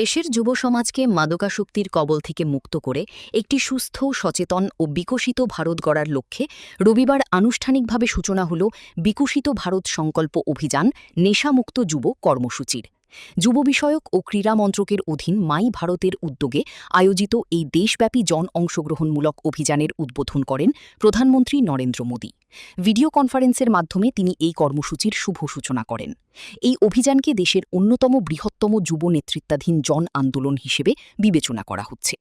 দেশের যুব সমাজকে মাদকাসক্তির কবল থেকে মুক্ত করে একটি সুস্থ, সচেতন ও বিকশিত ভারত গড়ার লক্ষ্যে রবিবার আনুষ্ঠানিকভাবে সূচনা হল বিকশিত ভারত সংকল্প অভিযান নেশামুক্ত যুব কর্মসূচির। যুব বিষয়ক ও ক্রীড়া মন্ত্রকের অধীন মাই ভারতের উদ্যোগে আয়োজিত এই দেশব্যাপী জন অংশগ্রহণমূলক অভিযানের উদ্বোধন করেন প্রধানমন্ত্রী নরেন্দ্র মোদী। ভিডিও কনফারেন্সের মাধ্যমে তিনি এই কর্মসূচির শুভ সূচনা করেন। এই অভিযানকে দেশের অন্যতম বৃহত্তম যুব নেতৃত্বাধীন জন আন্দোলন হিসেবে বিবেচনা করা হচ্ছে।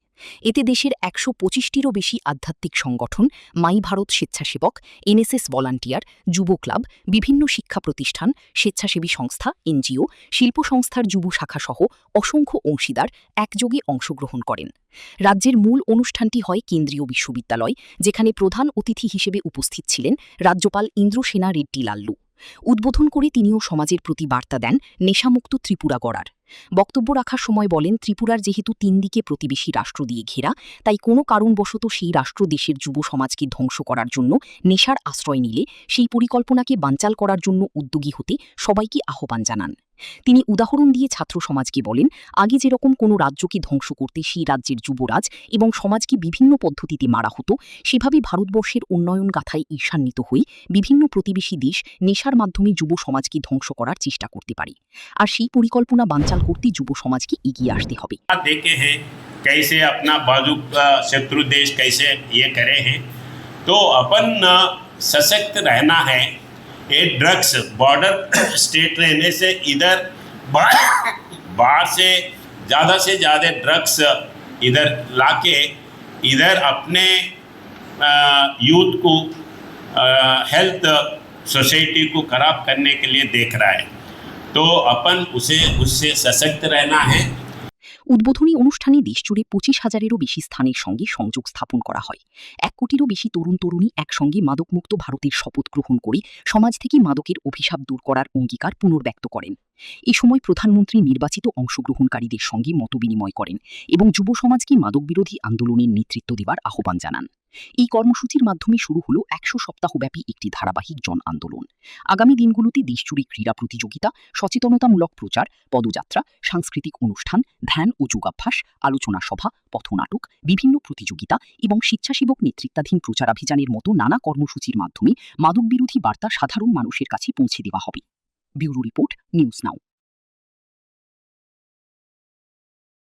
এতে দেশের ১২৫টিরও বেশি আধ্যাত্মিক সংগঠন, মাই ভারত স্বেচ্ছাসেবক, এনএসএস ভলান্টিয়ার, যুব ক্লাব, বিভিন্ন শিক্ষা প্রতিষ্ঠান, স্বেচ্ছাসেবী সংস্থা, এনজিও, শিল্প সংস্থার যুব শাখাসহ অসংখ্য অংশীদার একযোগে অংশগ্রহণ করেন। রাজ্যের মূল অনুষ্ঠানটি হয় কেন্দ্রীয় বিশ্ববিদ্যালয়, যেখানে প্রধান অতিথি হিসেবে উপস্থিত ছিলেন রাজ্যপাল ইন্দ্রসেনা রেড্ডি লাল্লু। উদ্বোধন করে তিনিও সমাজের প্রতি বার্তা দেন নেশামুক্ত ত্রিপুরা গড়ার। বক্তব্য রাখার সময় বলেন, ত্রিপুরার যেহেতু ৩ দিকে প্রতিবেশী রাষ্ট্র দিয়ে ঘেরা, তাই কোনো কারণবশত সেই রাষ্ট্র দেশের যুব সমাজকে ধ্বংস করার জন্য নেশার আশ্রয় নিলে সেই পরিকল্পনাকে বানচাল করার জন্য উদ্যোগী হতে সবাইকে আহ্বান জানান। তিনি উদাহরণ দিয়ে ছাত্র সমাজকে বলেন, আগে যেরকম কোনো রাজ্যকে ধ্বংস করতে সেই রাজ্যের যুবরাজ এবং সমাজকে বিভিন্ন পদ্ধতিতে মারা হতো, সেভাবে ভারতবর্ষের উন্নয়ন গাথায় ঈর্ষান্বিত হয়ে বিভিন্ন প্রতিবেশী দেশ নেশার মাধ্যমে যুব সমাজকে ধ্বংস করার চেষ্টা করতে পারে। আর সেই পরিকল্পনা বানচাল করতে যুব সমাজকে এগিয়ে আসতে হবে। देखे हैं कैसे अपना बाजू शत्रु देश कैसे ये करे हैं, तो अपन सशक्त रहना है। ये ड्रग्स बॉर्डर स्टेट रहने से इधर बाहर से ज़्यादा ड्रग्स इधर लाके इधर अपने यूथ को हेल्थ सोसाइटी को खराब करने के लिए देख रहा है, तो अपन उससे सशक्त रहना है। উদ্বোধনী অনুষ্ঠানে দেশজুড়ে ২৫,০০০-এরও বেশি স্থানের সঙ্গে সংযোগ স্থাপন করা হয়। ১ কোটিরও বেশি তরুণ-তরুণী একসঙ্গে মাদকমুক্ত ভারতের শপথ গ্রহণ করে সমাজ থেকে মাদকের অভিশাপ দূর করার অঙ্গীকার পুনর্ব্যক্ত করেন। এ সময় প্রধানমন্ত্রী নির্বাচিত অংশগ্রহণকারীদের সঙ্গে মতবিনিময় করেন এবং যুব সমাজকে মাদকবিরোধী আন্দোলনের নেতৃত্ব দেওয়ার আহ্বান জানান। এই কর্মসূচির মাধ্যমে শুরু হল ১০০ সপ্তাহব্যাপী একটি ধারাবাহিক জন আন্দোলন। আগামী দিনগুলোতে দেশজুড়ে ক্রীড়া প্রতিযোগিতা, সচেতনতামূলক প্রচার, পদযাত্রা, সাংস্কৃতিক অনুষ্ঠান, ধ্যান ও যোগাভ্যাস, আলোচনা সভা, পথনাটক, বিভিন্ন প্রতিযোগিতা এবং স্বেচ্ছাসেবক নেতৃত্বাধীন প্রচারাভিযানের মতো নানা কর্মসূচির মাধ্যমে মাদকবিরোধী বার্তা সাধারণ মানুষের কাছে পৌঁছে দেওয়া হবে। Bureau report, news now.